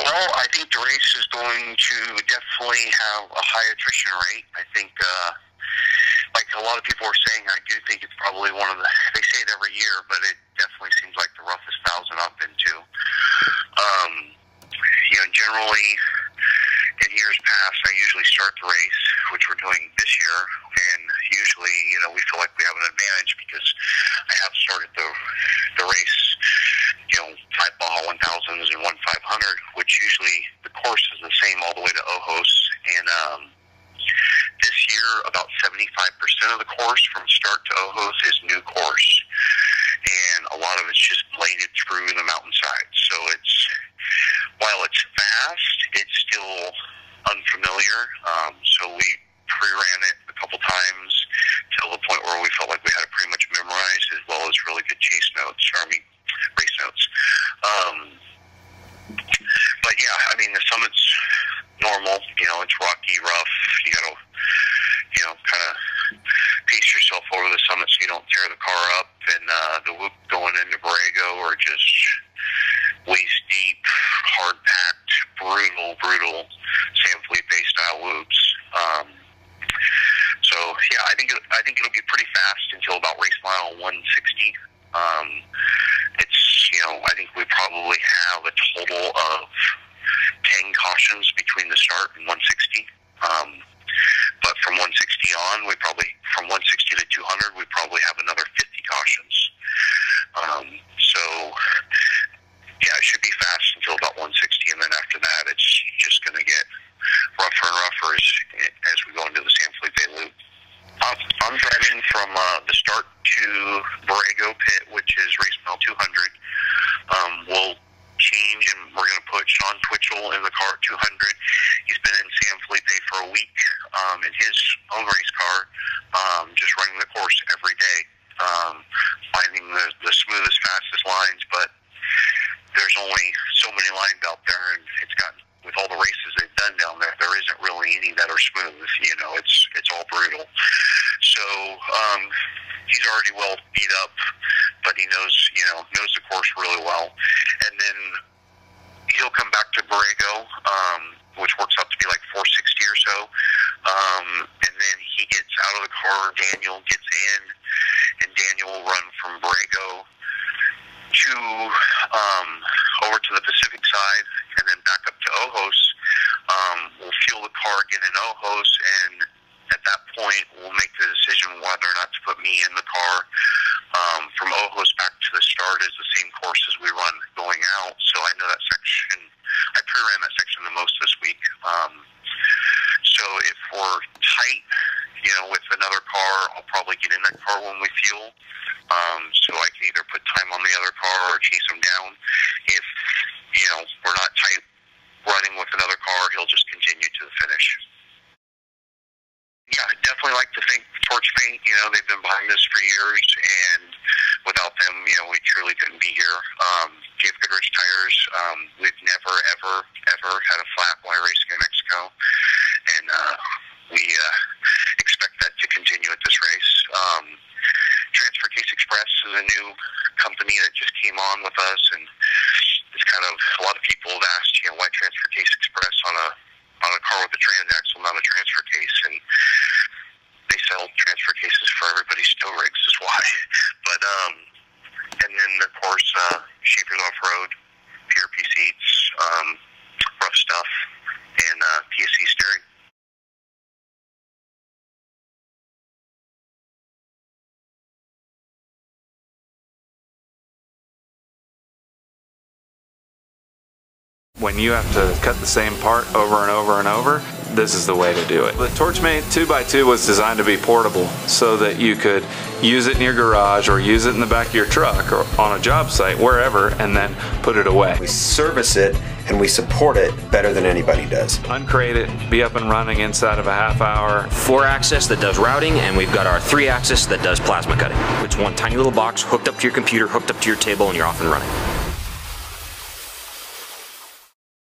Well, I think the race is going to definitely have a high attrition rate. I think, like a lot of people are saying, I do think it's probably one of the, they say it every year, but it definitely seems like the roughest 1,000 I've been to. Generally, in years past, I usually start the race, which we're doing this year, and usually, we feel like we have an advantage because I have started the race, 5 Baja 1000s and 1 500, which usually the course is the same all the way to Ojos, and this year, about 75% of the course from start to Ojos is new course, and a lot of it's just bladed through the mountainside. So while it's fast, it's still unfamiliar. So we pre-ran it a couple times till the point where we felt like we had it pretty much memorized, as well as really good race notes. But yeah, the summit's normal. It's rocky, rough. You gotta, kind of pace yourself over the summit so you don't tear the car up. And the whoop going into Borrego are just waist deep, hard packed, brutal San Felipe style whoops. So yeah, I think it'll be pretty fast until about race mile 160. I think we probably have a total of 10 cautions between the start and 160. But from 160 on, from 160 to 200, we probably have another 50 cautions. So yeah, it should be fast until about 160, and then after that, it's just going to get rougher and rougher as we go into the San Felipe Loop. I'm driving from the start to Borrego pit, which is race mile 200. We'll change, and we're going to put Sean Twitchell in the car at 200. He's been in San Felipe for a week in his own race car, just running the course every day, finding the smoothest, fastest lines, but there's only so many lines out there, and with all the races they've done down there, there isn't really any that are smooth. It's all brutal. So he's already well beat up, but he knows the course really well. And then he'll come back to Borrego, which works out to be like 460 or so. And then he gets out of the car, Daniel gets in, and Daniel will run from Borrego to over to the Pacific side, and then back up to Ojos. We'll fuel the car again in Ojos, and at that point we'll make the decision whether or not to put me in the car. From Ojos back to the start is the same course as we run going out, so I know that section. I pre-ran that section the most this week. So if we're tight, with another car, I'll probably get in that car when we fuel. So I can either put time on the other car or chase him down. If, we're not tight running with another car, he'll just continue to the finish. Yeah, I definitely like to thank Torchmate. They've been behind us for years, and without them, we truly couldn't be here. GF Goodrich Tires, we've never, ever had a flat while racing in Mexico, and we expect that to continue at this race. Transfer Case Express is a new company that just came on with us, and it's kind of, a lot of people have asked, why Transfer Case Express on a car with a transaxle, not a transfer case, and they sell transfer cases for everybody's tow rigs is why. But and then of course Schaefer's Off-Road, PRP seats, rough stuff, and PSC steering. When you have to cut the same part over and over and over, this is the way to do it. The Torchmate 2x2 was designed to be portable so that you could use it in your garage or use it in the back of your truck or on a job site, wherever, and then put it away. We service it and we support it better than anybody does. Uncrate it, be up and running inside of a half hour. 4-axis that does routing, and we've got our 3-axis that does plasma cutting. It's one tiny little box hooked up to your computer, hooked up to your table, and you're off and running.